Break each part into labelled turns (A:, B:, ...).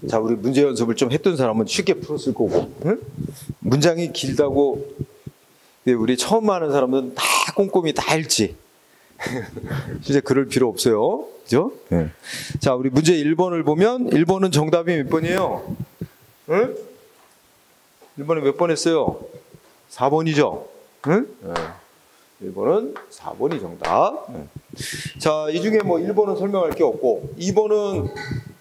A: 자, 우리 문제 연습을 좀 했던 사람은 쉽게 풀었을 거고, 응? 문장이 길다고 우리 처음 하는 사람들은 다 꼼꼼히 다 읽지. 진짜 그럴 필요 없어요. 그죠? 네. 자, 우리 문제 1번을 보면 1번은 정답이 몇 번이에요? 응? 1번에 몇 번 했어요? 4번이죠? 응? 네. 1번은 4번이 정답. 네. 자, 이 중에 뭐 1번은 설명할 게 없고 2번은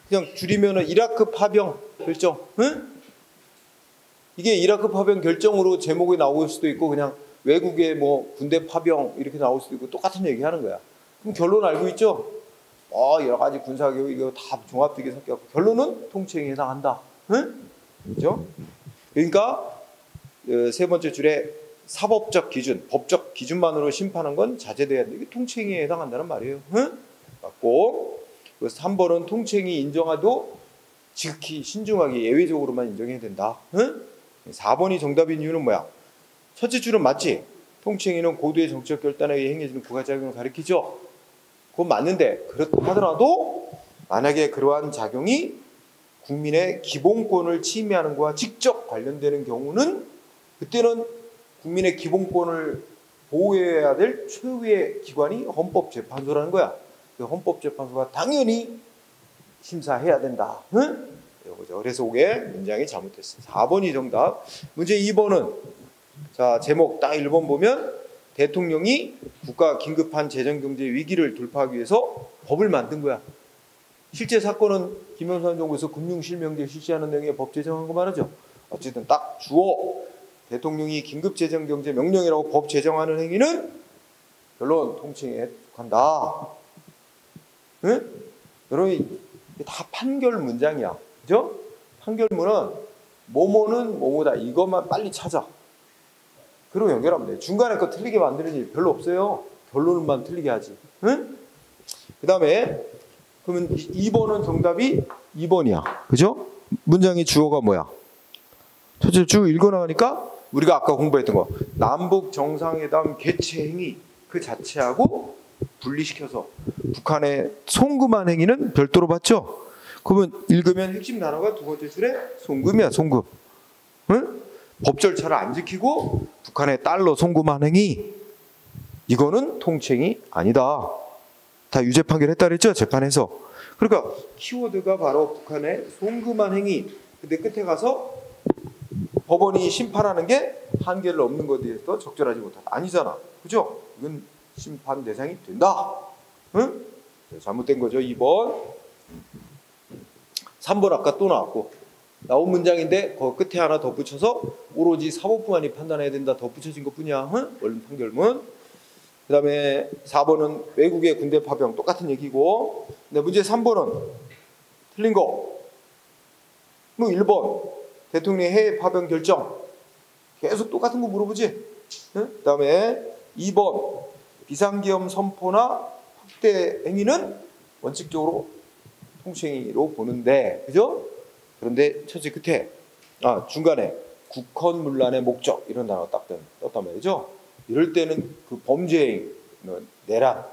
A: 그냥 줄이면은 이라크 파병 결정. 응? 이게 이라크 파병 결정으로 제목이 나올 수도 있고 그냥 외국의 뭐 군대 파병 이렇게 나올 수도 있고 똑같은 얘기 하는 거야. 그럼 결론 알고 있죠? 여러 가지 군사교육 이거 다 종합되게 섞여갖고 결론은 통칭에 해당한다. 응? 그죠? 그러니까 세 번째 줄에 사법적 기준, 법적 기준만으로 심판한 건 자제돼야 돼. 이게 통칭에 해당한다는 말이에요. 응? 맞고. 그래서 3번은 통칭이 인정해도 지극히 신중하게 예외적으로만 인정해야 된다. 응? 4번이 정답인 이유는 뭐야? 첫째 줄은 맞지? 통칭이는 고도의 정치적 결단에 의해 행해지는 부가작용을 가리키죠. 그건 맞는데 그렇다 하더라도 만약에 그러한 작용이 국민의 기본권을 침해하는 것과 직접 관련되는 경우는 그때는 국민의 기본권을 보호해야 될 최후의 기관이 헌법재판소라는 거야. 그 헌법재판소가 당연히 심사해야 된다. 응? 그래서 이게 문장이 잘못됐어. 4번이 정답. 문제 2번은 자, 제목 딱 1번 보면 대통령이 국가 긴급한 재정경제 위기를 돌파하기 위해서 법을 만든 거야. 실제 사건은 김영삼 정부에서 금융실명제 실시하는 내용의 법 제정한 거 말하죠. 어쨌든 딱 주어 대통령이 긴급재정경제 명령이라고 법 제정하는 행위는 결론 통칭에 속한다. 응? 여러분 다 판결 문장이야. 그죠? 판결문은 뭐뭐는 뭐뭐다. 이것만 빨리 찾아. 그리고 연결하면 돼. 중간에 거 틀리게 만드는 일 별로 없어요. 결론만 틀리게 하지. 응? 그 다음에 그러면 2번은 정답이 2번이야. 그죠? 문장의 주어가 뭐야? 첫째 쭉 읽어나가니까 우리가 아까 공부했던 거 남북 정상회담 개최 행위 그 자체하고 분리시켜서 북한의 송금한 행위는 별도로 봤죠? 그러면 읽으면 핵심 단어가 두 번째 줄에 송금이야. 송금. 응? 법 절차를 안 지키고 북한의 달러 송금한 행위 이거는 통칭이 아니다. 다 유죄 판결했다 그랬죠? 재판에서. 그러니까 키워드가 바로 북한의 송금한 행위. 근데 끝에 가서 법원이 심판하는 게 한계를 넘는 것에 대해서 적절하지 못하다. 아니잖아. 그죠? 이건 심판 대상이 된다. 응? 잘못된 거죠. 2번. 3번 아까 또 나왔고 나온 문장인데 그 끝에 하나 덧붙여서 오로지 사법부만이 판단해야 된다. 덧붙여진 것뿐이야. 응? 원론 판결문. 그 다음에 4번은 외국의 군대 파병 똑같은 얘기고 근데 문제 3번은 틀린 거. 뭐 1번 대통령의 해외 파병 결정 계속 똑같은 거 물어보지. 응? 그 다음에 2번 비상계엄 선포나 확대 행위는 원칙적으로 통칭행위로 보는데 그죠? 그런데 첫째 끝에 중간에 국헌문란의 목적 이런 단어가 딱 떴단 말이죠. 이럴 때는 그 범죄행 내란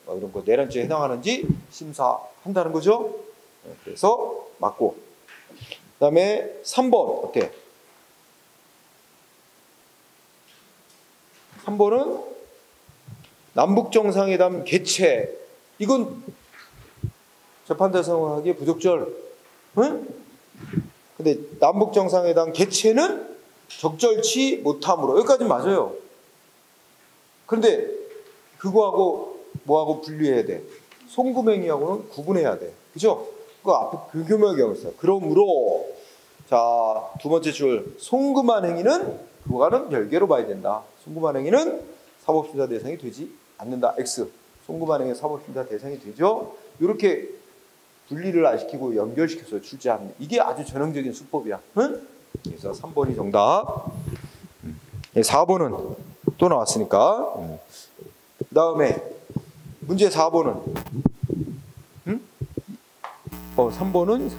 A: 이런 거 내란죄에 해당하는지 심사한다는 거죠. 그래서 맞고 그 다음에 3번 어때? 3번은 남북정상회담 개최 이건 재판 대상을 하기에 부적절. 응? 근데 남북정상회담 개최는 적절치 못함으로 여기까지 맞아요. 그런데 그거하고 뭐하고 분리해야 돼? 송금행위하고는 구분해야 돼. 그죠? 그 앞에 그 규명의 경우 있어요. 그러므로 자, 두 번째 줄 송금한 행위는 그거와는 별개로 봐야 된다. 송금한 행위는 사법심사 대상이 되지 않는다. X. 송금한 행위 사법심사 대상이 되죠. 이렇게 분리를 안 시키고 연결시켜서 출제하는 이게 아주 전형적인 수법이야. 응? 그래서 3번이 정답. 4번은 또 나왔으니까. 그 다음에 문제 4번은 3번은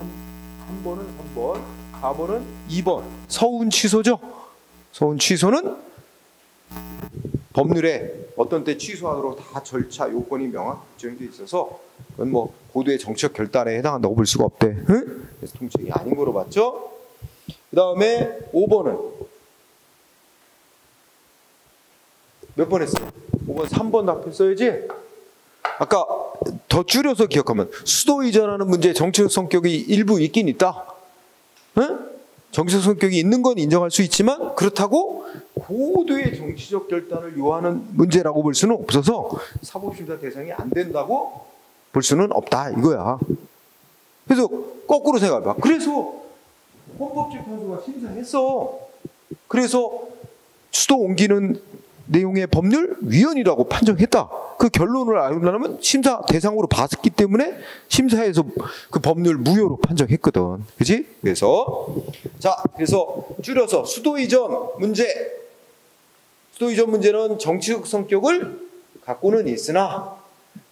A: 3번 4번은 2번 서운 취소죠. 서운 취소는 법률에 어떤 때 취소하도록 다 절차 요건이 명확히 정해져 있어서 그건 뭐 고도의 정치적 결단에 해당한다고 볼 수가 없대. 응? 그래서 통칭이 아닌 거로 봤죠. 그 다음에 5번은 몇 번 했어요? 5번 3번 답했어야지. 아까 더 줄여서 기억하면 수도 이전하는 문제에 정치적 성격이 일부 있긴 있다. 응? 정치적 성격이 있는 건 인정할 수 있지만 그렇다고 고도의 정치적 결단을 요하는 문제라고 볼 수는 없어서 사법심사 대상이 안 된다고 볼 수는 없다 이거야. 그래서 거꾸로 생각해봐. 그래서 헌법재판소가 심사했어. 그래서 수도 옮기는 내용의 법률위헌이라고 판정했다. 그 결론을 알려면 심사 대상으로 봤기 때문에 심사에서 그 법률 무효로 판정했거든. 그지? 그래서 그래서 줄여서 수도 이전 문제는 정치적 성격을 갖고는 있으나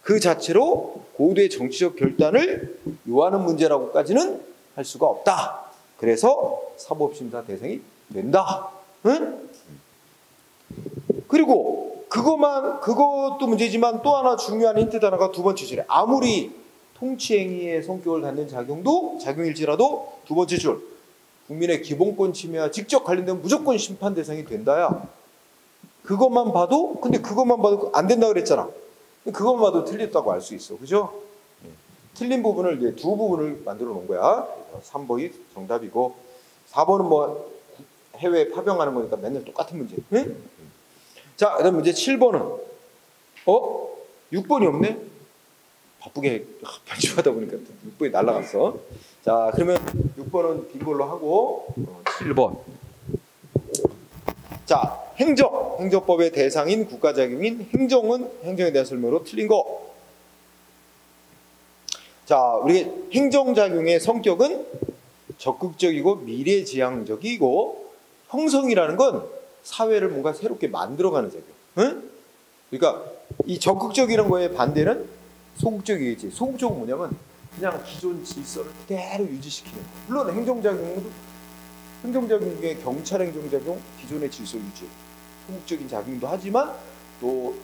A: 그 자체로 고도의 정치적 결단을 요하는 문제라고까지는 할 수가 없다. 그래서 사법심사 대상이 된다. 응? 그리고 그것도 문제지만 또 하나 중요한 힌트 하나가 두 번째 줄에 아무리 통치행위의 성격을 갖는 작용일지라도 두 번째 줄 국민의 기본권 침해와 직접 관련된 무조건 심판 대상이 된다야. 그것만 봐도 안 된다 그랬잖아. 그것만 봐도 틀렸다고 알 수 있어. 그죠? 틀린 부분을 이제 두 부분을 만들어 놓은 거야. 3번이 정답이고 4번은 뭐 해외에 파병하는 거니까 맨날 똑같은 문제. 응? 자, 그다음 문제 7번은 6번이 없네. 바쁘게 반죽하다 보니까 6번이 날라갔어. 자, 그러면 6번은 빈 걸로 하고 7번. 자, 행정법의 대상인 국가작용인 행정은 행정에 대한 설명으로 틀린 거. 자, 우리 행정작용의 성격은 적극적이고 미래지향적이고 형성이라는 건 사회를 뭔가 새롭게 만들어가는 작용. 응? 그러니까 이 적극적이라는 거에 반대는 소극적이겠지. 소극적은 뭐냐면 그냥 기존 질서를 그대로 유지시키는 거. 물론 행정작용의 경찰 행정작용 기존의 질서 유지, 소극적인 작용도 하지만 또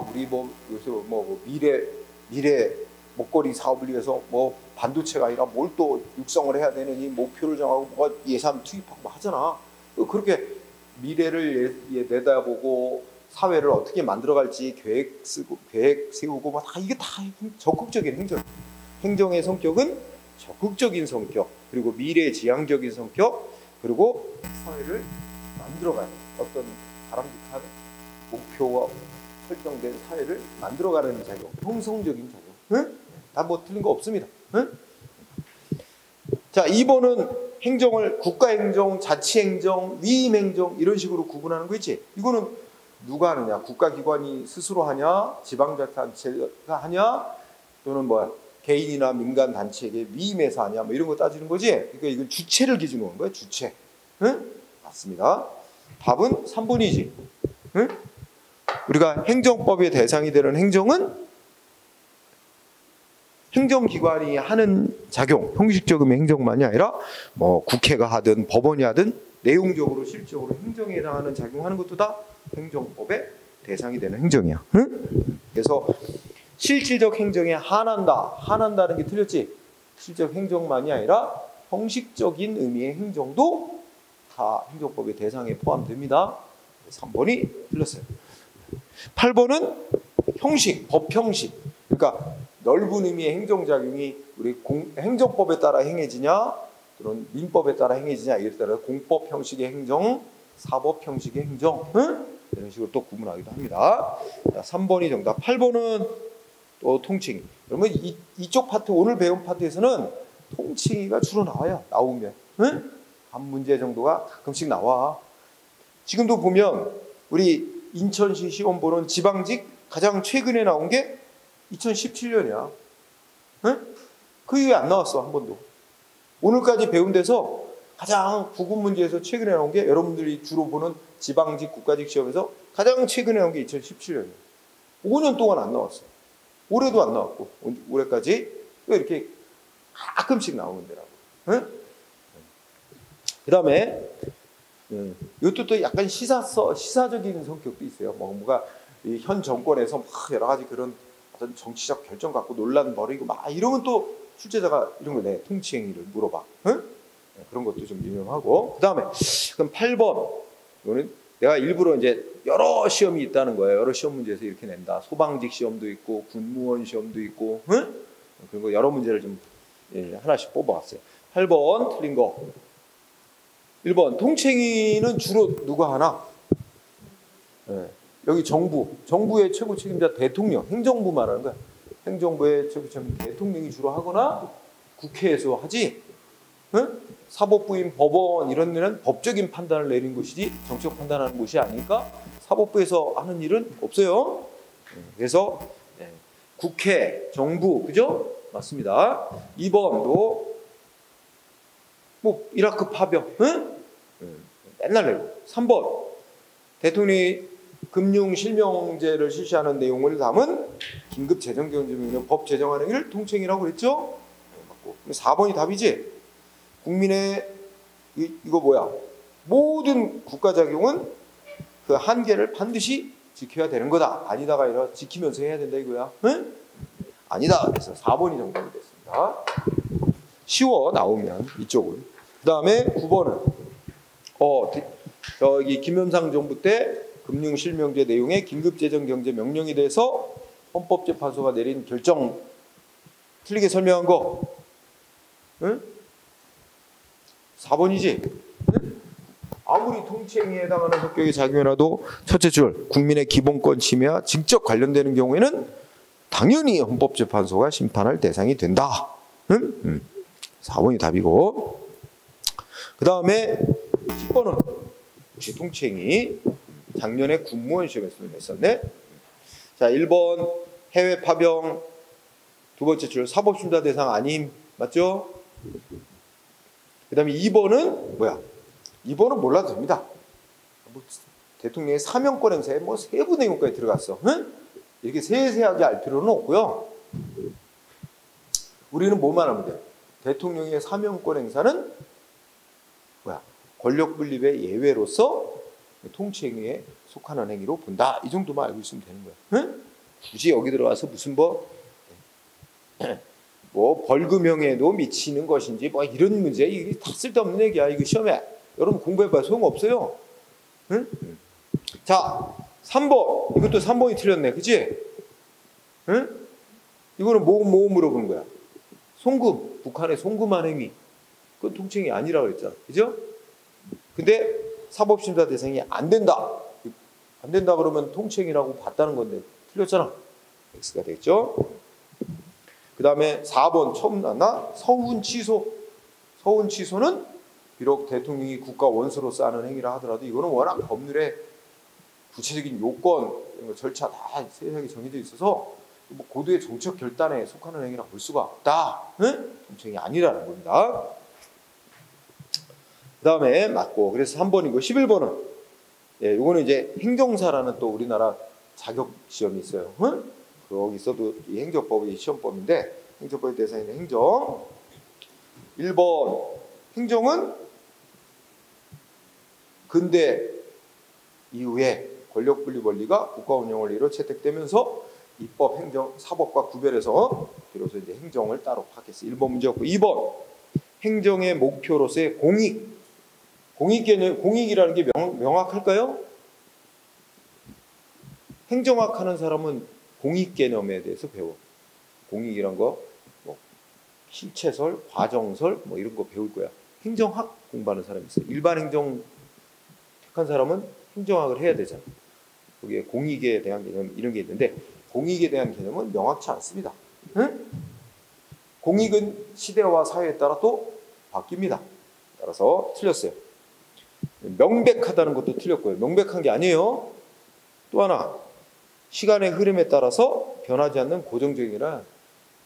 A: 우리 뭐 요새 뭐 미래 먹거리 사업을 위해서 뭐 반도체가 아니라 뭘 또 육성을 해야 되는 이 목표를 정하고 뭐 예산 투입하고 하잖아. 그렇게 미래를 내다보고 사회를 어떻게 만들어갈지 계획 세우고 막 이게 다 적극적인 행정. 행정의 성격은 적극적인 성격, 그리고 미래지향적인 성격, 그리고 사회를 만들어가는 어떤 바람직한 목표가 설정된 사회를 만들어가는 작용, 형성적인 작용. 응? 다 뭐 틀린 거 없습니다. 응? 자, 2번은 행정을 국가행정, 자치행정, 위임행정 이런 식으로 구분하는 거 있지. 이거는 누가 하느냐? 국가기관이 스스로 하냐? 지방자치단체가 하냐? 또는 뭐야? 개인이나 민간 단체에게 위임해서 하냐? 뭐 이런 거 따지는 거지. 그러니까 이건 주체를 기준으로 하는 거야. 주체. 응? 맞습니다. 답은 3번이지. 응? 우리가 행정법의 대상이 되는 행정은 행정기관이 하는 작용, 형식적인 행정만이 아니라 뭐 국회가 하든 법원이 하든 내용적으로 실질적으로 행정에 해당하는 작용하는 것도 다 행정법의 대상이 되는 행정이야. 응? 그래서 실질적 행정에 한한다는 게 틀렸지. 실질적 행정만이 아니라 형식적인 의미의 행정도 다 행정법의 대상에 포함됩니다. 3번이 틀렸어요. 8번은 형식, 법 형식. 그러니까 넓은 의미의 행정작용이 우리 행정법에 따라 행해지냐, 또는 민법에 따라 행해지냐, 이에 따라 공법 형식의 행정, 사법 형식의 행정, 응? 이런 식으로 또 구분하기도 합니다. 자, 3번이 정답. 8번은 또 통칭. 그러면 이쪽 파트, 오늘 배운 파트에서는 통칭이가 주로 나오면, 응? 한 문제 정도가 가끔씩 나와. 지금도 보면 우리 인천시 시험 보는 지방직 가장 최근에 나온 게 2017년이야. 응? 그 이후에 안 나왔어, 한 번도. 오늘까지 배운 데서 가장 구급 문제에서 최근에 나온 게 여러분들이 주로 보는 지방직 국가직 시험에서 가장 최근에 나온 게 2017년이야. 5년 동안 안 나왔어. 올해도 안 나왔고, 올해까지 이렇게 가끔씩 나오는 데라고. 응? 그 다음에 이것도 또 약간 시사적인 성격도 있어요. 뭐가 이 현 정권에서 막 여러 가지 그런 어떤 정치적 결정 갖고 논란 벌이고 막 이러면 또 출제자가 이런 거 내 통치행위를 물어봐. 응? 그런 것도 좀 유념하고. 그다음에 그럼 8번 이거는 내가 일부러 이제 여러 시험이 있다는 거예요. 여러 시험 문제에서 이렇게 낸다. 소방직 시험도 있고 군무원 시험도 있고, 응? 그런 거 여러 문제를 좀 하나씩 뽑아왔어요. 8번 틀린 거. 1번 통치행위는 주로 누가 하나? 여기 정부의 최고 책임자 대통령, 행정부 말하는 거야. 행정부의 최고 책임자 대통령이 주로 하거나 국회에서 하지. 응? 사법부인 법원 이런 데는 법적인 판단을 내린 곳이지 정책 판단하는 곳이 아니니까 사법부에서 하는 일은 없어요. 그래서 국회, 정부, 그죠? 맞습니다. 2번도 뭐 이라크 파병, 응? 맨날 내고. 3번 대통령이 금융실명제를 실시하는 내용을 담은 긴급재정경제명령 법 제정하는 일을 통치행위라고 그랬죠? 맞고. 4번이 답이지. 국민의 이거 뭐야? 모든 국가작용은 그 한계를 반드시 지켜야 되는 거다. 아니다가 아니라 지키면서 해야 된다 이거야. 응? 아니다. 그래서 4번이 정답이 됐습니다. 쉬워 나오면 이쪽은. 그 다음에 9번은 저기 김현상 정부 때 금융실명제 내용의 긴급재정경제명령에 대해서 헌법재판소가 내린 결정 틀리게 설명한 거. 응? 4번이지. 응? 아무리 통치행위에 해당하는 성격의 작용이라도 첫째 줄 국민의 기본권 침해와 직접 관련되는 경우에는 당연히 헌법재판소가 심판할 대상이 된다. 응? 4번이 답이고. 그 다음에 10번은 통치행위. 작년에 군무원 시험에서 했었네. 자, 1번 해외 파병. 두 번째 줄 사법심사 대상 아님. 맞죠? 그 다음에 2번은 뭐야? 2번은 몰라도 됩니다. 뭐 대통령의 사명권 행사에 뭐 세부 내용까지 들어갔어. 응? 이렇게 세세하게 알 필요는 없고요. 우리는 뭐만 하면 돼? 대통령의 사명권 행사는 뭐야? 권력 분립의 예외로서 통치행위에 속하는 행위로 본다. 이 정도만 알고 있으면 되는 거야. 응? 굳이 여기 들어가서 무슨 뭐 벌금형에도 미치는 것인지 뭐 이런 문제 이게 다 쓸데없는 얘기야. 이거 시험에 여러분 공부해봐 소용없어요. 응? 자 3번 이것도 3번이 틀렸네. 그치? 응? 이거는 뭐 물어보는 거야? 송금. 북한의 송금한 행위. 그건 통치행위 아니라고 그랬잖아. 그죠? 근데 사법심사 대상이 안 된다. 안 된다 그러면 통치행위라고 봤다는 건데 틀렸잖아. X가 되겠죠? 그 다음에 4번 처음 나왔나? 서훈 취소. 서훈 취소는 비록 대통령이 국가 원수로서 하는 행위라 하더라도 이거는 워낙 법률에 구체적인 요건, 절차 다 세세하게 정해져 있어서 뭐 고도의 정책 결단에 속하는 행위라 볼 수가 없다. 응? 통치행위 아니라는 겁니다. 그 다음에 맞고. 그래서 3번이고 11번은 이거는 이제 행정사라는 또 우리나라 자격 시험이 있어요. 응? 거기서도 이 행정법이 시험법인데 행정법의 대상인 행정. 1번 행정은 근대 이후에 권력분립 원리가 국가 운영 원리로 채택되면서 입법, 행정, 사법과 구별해서 비로소 이제 행정을 따로 파악했어. 1번 문제였고 2번 행정의 목표로서의 공익. 공익 개념, 공익이라는 게 명확할까요? 행정학 하는 사람은 공익 개념에 대해서 배워. 공익이란 거, 뭐 실체설, 과정설, 뭐 이런 거 배울 거야. 행정학 공부하는 사람이 있어. 일반 행정 택한 사람은 행정학을 해야 되잖아. 거기에 공익에 대한 개념 이런 게 있는데 공익에 대한 개념은 명확치 않습니다. 응? 공익은 시대와 사회에 따라 또 바뀝니다. 따라서 틀렸어요. 명백하다는 것도 틀렸고요. 명백한 게 아니에요. 또 하나 시간의 흐름에 따라서 변하지 않는 고정적이라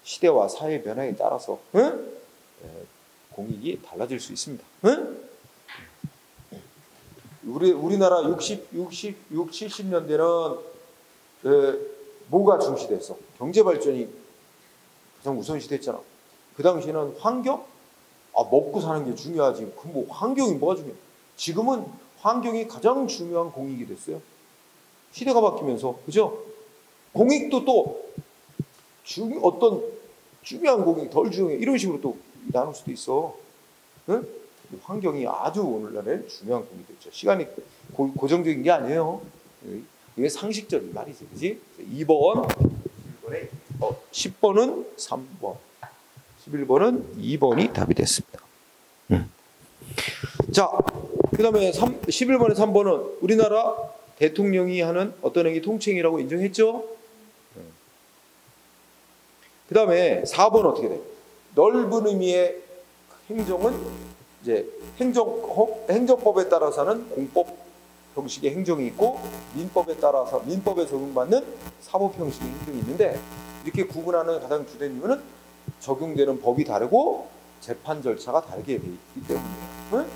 A: 시대와 사회 변화에 따라서 응? 공익이 달라질 수 있습니다. 응? 우리나라 70년대는 뭐가 중시됐어? 경제 발전이 가장 우선시됐잖아. 그 당시에는 환경? 먹고 사는 게 중요하지. 그 뭐 환경이 뭐가 중요해? 지금은 환경이 가장 중요한 공익이 됐어요. 시대가 바뀌면서, 그죠? 공익도 또 어떤 중요한 공익, 덜 중요해 이런 식으로 또 나눌 수도 있어. 응? 환경이 아주 오늘날에 중요한 공익이 됐죠. 시간이 고정적인 게 아니에요. 이게 상식적인 말이지, 그지? 2번, 10번은 3번, 11번은 2번이 답이 됐습니다. 자, 그 다음에 11번에 3번은 우리나라 대통령이 하는 어떤 행위 통칭이라고 인정했죠? 그 다음에 4번 어떻게 돼? 넓은 의미의 행정은 이제 행정법에 따라서 하는 공법 형식의 행정이 있고 민법에 따라서 민법에 적용받는 사법 형식의 행정이 있는데 이렇게 구분하는 가장 주된 이유는 적용되는 법이 다르고 재판 절차가 다르게 돼 있기 때문이에요.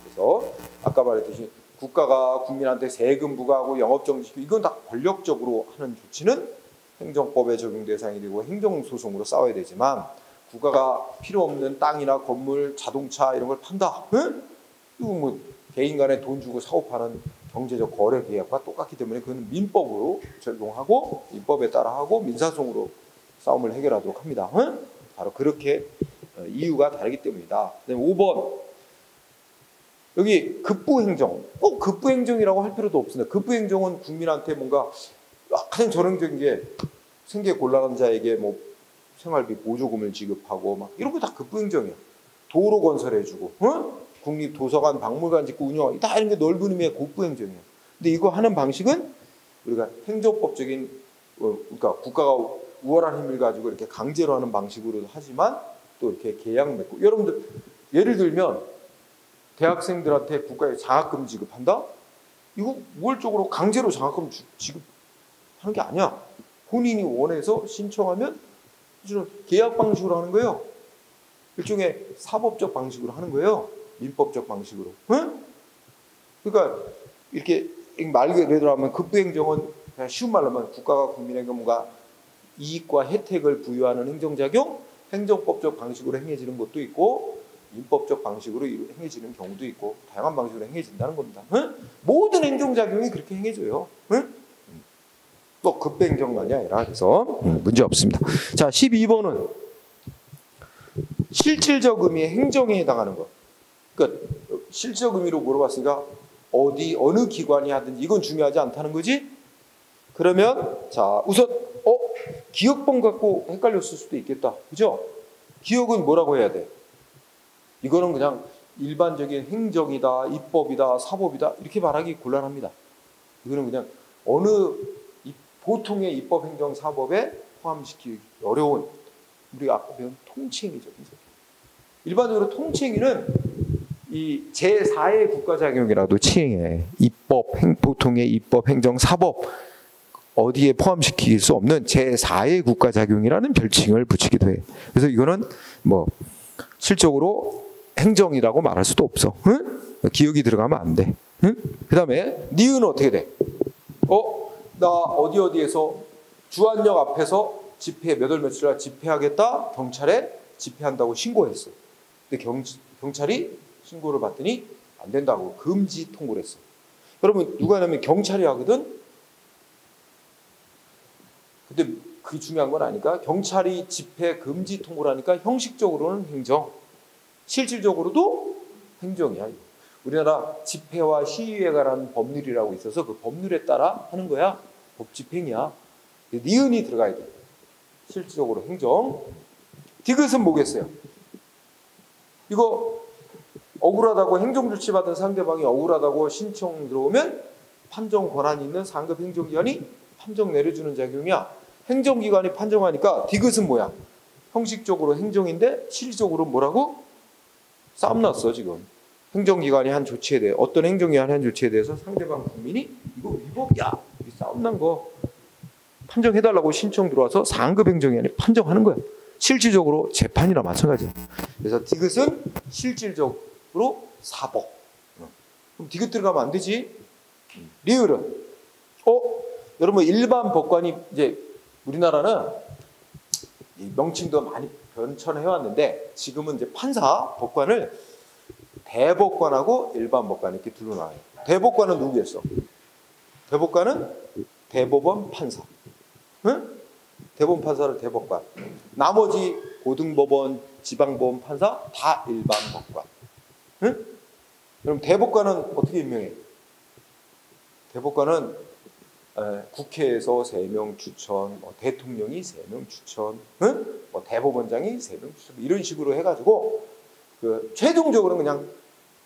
A: 그래서 아까 말했듯이 국가가 국민한테 세금 부과하고 영업정지시키고 이건 다 권력적으로 하는 조치는 행정법에 적용 대상이 되고 행정소송으로 싸워야 되지만 국가가 필요 없는 땅이나 건물, 자동차 이런 걸 판다. 이거 뭐 개인 간에 돈 주고 사고 파는 경제적 거래 계약과 똑같기 때문에 그건 민법으로 적용하고 민법에 따라 하고 민사소송으로 싸움을 해결하도록 합니다. 바로 그렇게 이유가 다르기 때문이다. 그다음에 5번 여기 급부행정 꼭 급부행정이라고 할 필요도 없습니다. 급부행정은 국민한테 뭔가 가장 전형적인 게 생계 곤란한 자에게 뭐 생활비 보조금을 지급하고 막 이런 거 다 급부행정이야. 도로 건설해주고, 국립도서관, 박물관 짓고 운영, 다 이런 게 넓은 의미의 급부행정이야. 근데 이거 하는 방식은 우리가 행정법적인, 그러니까 국가가 우월한 힘을 가지고 이렇게 강제로 하는 방식으로 하지만 또 이렇게 계약 맺고, 여러분들 예를 들면 대학생들한테 국가에 장학금 지급한다? 이거 우월적으로 강제로 장학금 지급하는 게 아니야. 본인이 원해서 신청하면 계약 방식으로 하는 거예요. 일종의 사법적 방식으로 하는 거예요. 민법적 방식으로. 그러니까 이렇게 말 그대로 하면 급부행정은 그냥 쉬운 말로 하면 국가가 국민에게 뭔가 이익과 혜택을 부여하는 행정작용, 행정법적 방식으로 행해지는 것도 있고 민법적 방식으로 행해지는 경우도 있고 다양한 방식으로 행해진다는 겁니다. 모든 행정작용이 그렇게 행해져요. 또 급부행정만이 아니라 그래서 문제 없습니다. 자, 12번은 실질적 의미의 행정에 해당하는 것. 그러니까 실질적 의미로 물어봤으니까 어느 기관이 하든지 이건 중요하지 않다는 거지? 그러면 자 우선 기억법 갖고 헷갈렸을 수도 있겠다. 그죠? 기억은 뭐라고 해야 돼? 이거는 그냥 일반적인 행정이다, 입법이다, 사법이다 이렇게 말하기 곤란합니다. 이거는 그냥 어느 보통의 입법, 행정, 사법에 포함시키기 어려운 우리가 아까 배운 통칭이죠. 일반적으로 통칭위는 이 제4의 국가작용이라도 칭해. 입법, 보통의 입법, 행정, 사법 어디에 포함시킬 수 없는 제4의 국가작용이라는 별칭을 붙이기도 해. 그래서 이거는 뭐 실적으로 행정이라고 말할 수도 없어. 기억이 들어가면 안 돼. 그 다음에 니은 어떻게 돼? 나 어디에서 주안역 앞에서 집회 몇 월 며칠 날 집회하겠다. 경찰에 집회한다고 신고했어. 근데 경찰이 신고를 받더니 안 된다고 금지 통보를 했어. 그러면 누가 하냐면 경찰이 하거든. 근데 그게 중요한 건 아니까 경찰이 집회 금지 통보를 하니까 형식적으로는 행정, 실질적으로도 행정이야. 우리나라 집회와 시위회가라는 법률이라고 있어서 그 법률에 따라 하는 거야. 법집행이야. 니은이 들어가야 돼. 실질적으로 행정. 디귿은 뭐겠어요? 이거 억울하다고 행정조치 받은 상대방이 억울하다고 신청 들어오면 판정 권한이 있는 상급 행정기관이 판정 내려주는 작용이야. 행정기관이 판정하니까 디귿은 뭐야? 형식적으로 행정인데 실질적으로 뭐라고? 싸움 났어 지금. 행정기관이 한 조치에 대해 어떤 행정기관이 한 조치에 대해서 상대방 국민이 이거 위법이야. 이 싸움 난 거 판정해달라고 신청 들어와서 상급 행정기관이 판정하는 거야. 실질적으로 재판이나 마찬가지야. 그래서 디귿은 실질적으로 사법. 그럼 디귿 들어가면 안 되지. 리을은 여러분 일반 법관이 이제 우리나라는 이 명칭도 많이 변천해 왔는데 지금은 이제 판사 법관을 대법관하고 일반 법관 이렇게 둘로 나와요. 대법관은 누구였어? 대법관은 대법원 판사. 응? 대법원 판사를 대법관. 나머지 고등법원, 지방법원 판사 다 일반 법관. 응? 그럼 대법관은 어떻게 임명해? 대법관은 국회에서 3명 추천, 대통령이 3명 추천, 응? 대법원장이 3명 추천, 이런 식으로 해가지고 최종적으로는 그냥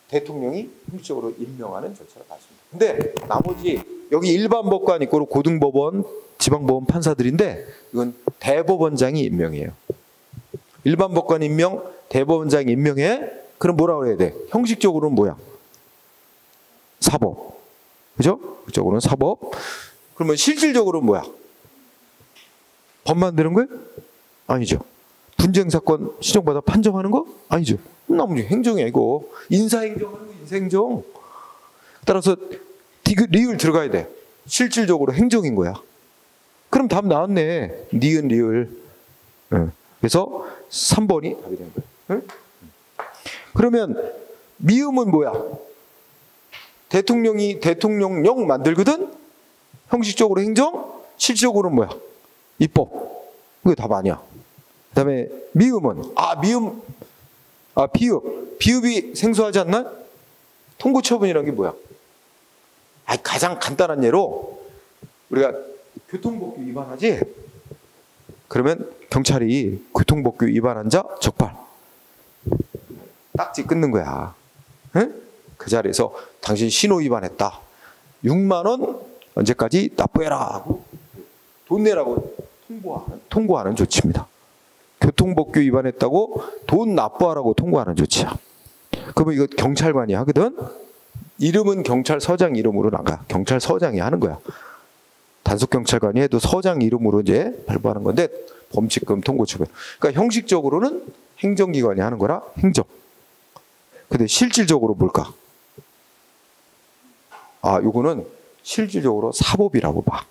A: 대통령이 형식적으로 임명하는 절차를 밟습니다. 근데 나머지 여기 일반 법관 있고 고등법원, 지방법원 판사들인데 이건 대법원장이 임명해요. 일반 법관 임명, 대법원장이 임명해. 그럼 뭐라고 해야 돼? 형식적으로는 뭐야? 사법. 그죠? 형식적으로는 사법. 그러면 실질적으로는 뭐야? 법 만드는 거예요? 아니죠. 분쟁사건 시정받아 판정하는 거? 아니죠. 나머지 행정이야 이거. 인사행정하는 거 인사행정. 따라서 리을 들어가야 돼. 실질적으로 행정인 거야. 그럼 답 나왔네. 니은 리을. 그래서 3번이 답이 되는 거야. 그러면 미음은 뭐야? 대통령이 대통령령 만들거든? 형식적으로 행정, 실질적으로는 뭐야? 입법. 그게 답 아니야. 그 다음에 미음은, 비읍. 비읍이 생소하지 않나? 통고처분이라는 게 뭐야? 가장 간단한 예로 우리가 교통법규 위반하지? 그러면 경찰이 교통법규 위반한 자 적발. 딱지 끊는 거야. 응? 그 자리에서 당신 신호 위반했다. 6만 원 언제까지 납부해라 하고 돈 내라고 통고하는 조치입니다. 교통법규 위반했다고 돈 납부하라고 통고하는 조치야. 그러면 이거 경찰관이 하거든? 이름은 경찰서장 이름으로 나가. 경찰서장이 하는 거야. 단속경찰관이 해도 서장 이름으로 이제 발부하는 건데 범칙금 통고처분. 그러니까 형식적으로는 행정기관이 하는 거라 행정. 근데 실질적으로 뭘까? 요거는 실질적으로 사법이라고 봐.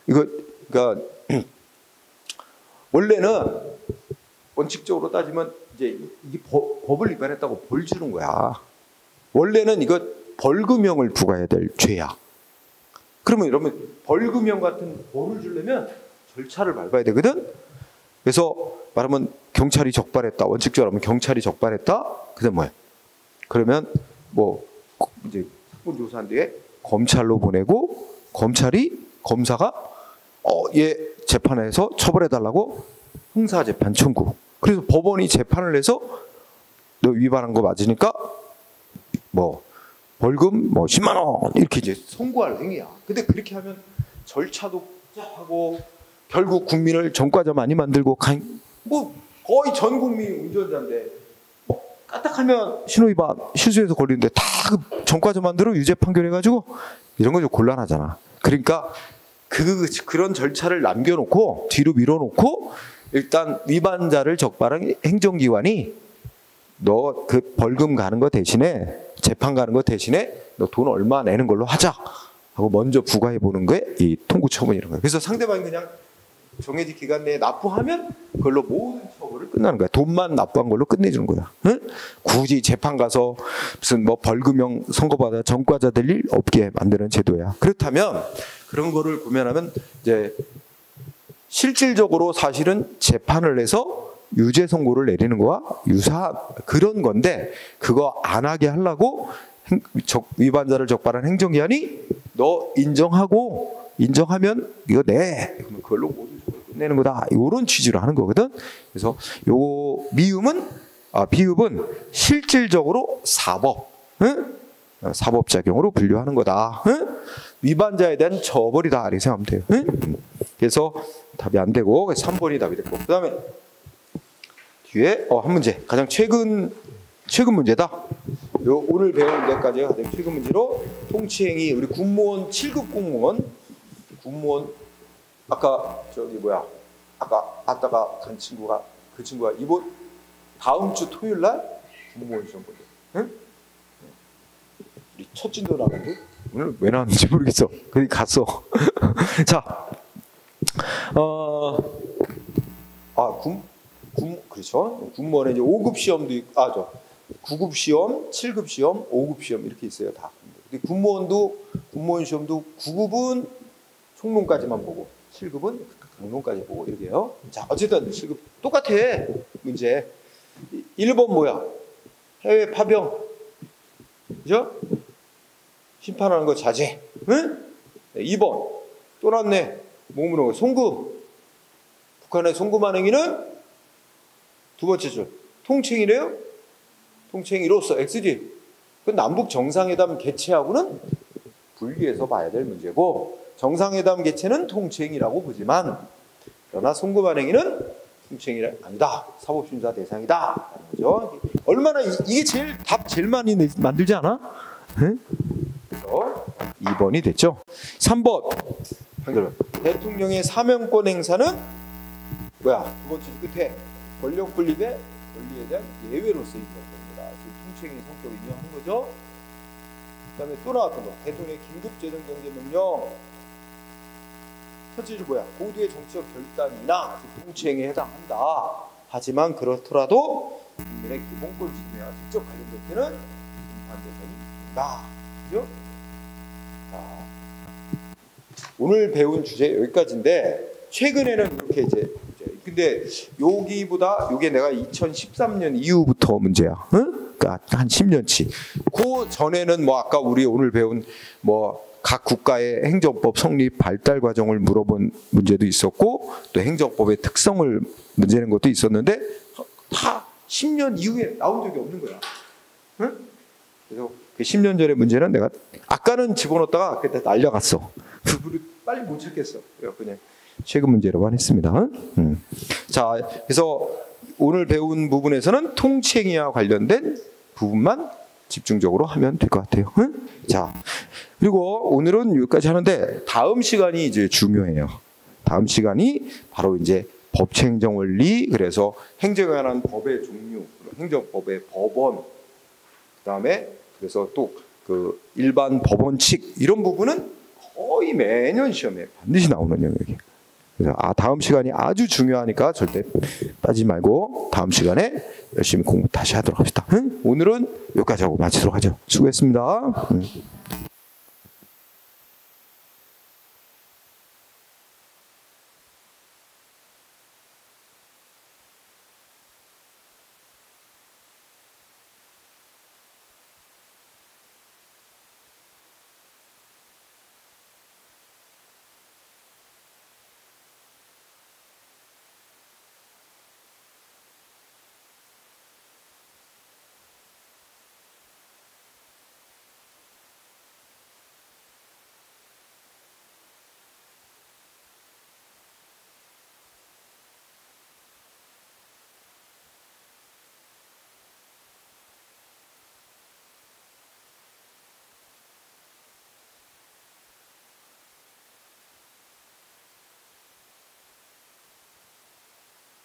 A: 그러니까 원래는 원칙적으로 따지면 이제 이게 법을 위반했다고 벌 주는 거야. 원래는 이거 벌금형을 부과해야 될 죄야. 그러면 여러분 벌금형 같은 벌을 주려면 절차를 밟아야 되거든. 그래서 말하면 경찰이 적발했다. 원칙적으로 하면 경찰이 적발했다. 그다음 뭐야? 그러면 뭐 이제 사건 조사한 뒤에 검찰로 보내고 검사가 얘 재판해서 처벌해달라고 형사재판 청구. 그래서 법원이 재판을 해서 너 위반한 거 맞으니까 뭐 벌금 10만 원 이렇게 이제 선고할 행위야. 근데 그렇게 하면 절차도 복잡하고 결국 국민을 전과자 많이 만들고 거의 전 국민이 운전자인데 까딱하면 신호위반 실수해서 걸리는데 다 전과자 만들어 유죄 판결해가지고 이런 거 좀 곤란하잖아. 그러니까 그런 절차를 남겨놓고 뒤로 밀어놓고 일단 위반자를 적발한 행정기관이 너 그 벌금 가는 거 대신에 재판 가는 거 대신에 너 돈 얼마 내는 걸로 하자 하고 먼저 부과해 보는 게 이 통고처분이라는 거예요. 그래서 상대방이 그냥 정해진 기간 내에 납부하면 그걸로 모든 처벌을 끝나는 거야. 돈만 납부한 걸로 끝내주는 거야. 응? 굳이 재판 가서 무슨 벌금형 선고받아 전과자 될 일 없게 만드는 제도야. 그렇다면 그런 거를 구면하면 이제 실질적으로 사실은 재판을 해서 유죄 선고를 내리는 거와 유사한 그런 건데 그거 안 하게 하려고 위반자를 적발한 행정기관이 너 인정하면 이거 내 그러면 그걸로 모든 처벌을 끝내는 거다. 이런 취지로 하는 거거든. 그래서 요 비읍은 실질적으로 사법, 사법작용으로 분류하는 거다. 위반자에 대한 처벌이다 이렇게 생각하면 돼요. 그래서 답이 안 되고 3번이 답이 됐고 그 다음에 뒤에 한 문제 가장 최근 문제다. 오늘 배운 데까지가 가장 최근 문제로 통치행위 우리 군무원 7급 공무원 아까 아까 간 친구가 이번 다음 주 토요일 날 군무원 시험 본대. 응? 우리 첫 진도 나갔는데 오늘 왜 나왔는지 모르겠어. 그냥 갔어. 자, 그렇죠. 군무원에 이제 5급 시험도 있고, 9급 시험, 7급 시험, 5급 시험 이렇게 있어요. 다. 근데 군무원 시험도 9급은 총론까지만 보고 7급은 강론까지 보고 이렇게요. 자, 어쨌든 7급 똑같아. 문제 1번 뭐야? 해외 파병, 그죠? 심판하는 거 자제. 응? 2번 또 났네. 몸으로 송금. 북한의 송금한 행위는 두 번째 줄 통칭이래요. 통칭이로서 XG. 그 남북 정상회담 개최하고는 분리해서 봐야 될 문제고, 정상회담 개최는 통칭이라고 보지만, 그러나 송금한 행위는 통칭이 아니다. 사법심사 대상이다. 그죠? 얼마나 이게 답 제일 많이 만들지 않아? 네? 그래서 2번이 됐죠. 3번 대통령의 사명권 행사는 뭐야? 두 번째 끝에 권력 분립의 권리에 대한 예외로서 인정됩니다. 통칭의 성격을 인정하는 거죠. 그다음에 또 나왔던 거, 대통령의 긴급재정경제명령 첫째 줄 뭐야? 고도의 정치적 결단이나 통칭에 해당한다. 하지만 그렇더라도 국민의 기본권 지킴과 직접 관련될 때는 심판 대상이 된다. 그죠? 자, 오늘 배운 주제 여기까지인데, 최근에는 이렇게 이제 근데 여기보다 요게 내가 2013년 이후부터 문제야. 응? 그러니까 한 10년치. 그 전에는 뭐 아까 우리 오늘 배운 뭐 각 국가의 행정법 성립 발달 과정을 물어본 문제도 있었고, 또 행정법의 특성을 문제 낸 것도 있었는데 다 10년 이후에 나온 적이 없는 거야. 응? 그래서 그 10년 전의 문제는 내가 아까는 집어넣었다가 그때 날려갔어. 그거를 빨리 못 찾겠어. 그냥 최근 문제로만 했습니다. 자, 그래서 오늘 배운 부분에서는 통칭이와 관련된 부분만 집중적으로 하면 될 것 같아요. 응? 자, 그리고 오늘은 여기까지 하는데 다음 시간이 이제 중요해요. 다음 시간이 바로 이제 법체행정 원리, 그래서 행정에 관한 법의 종류, 행정법의 법원, 그다음에 그래서 또 그 일반 법원칙, 이런 부분은 거의 매년 시험에 반드시 나오는 영역이에요. 그래서 다음 시간이 아주 중요하니까 절대 빠지지 말고 다음 시간에 열심히 공부 다시 하도록 합시다. 응? 오늘은 여기까지 하고 마치도록 하죠. 수고했습니다.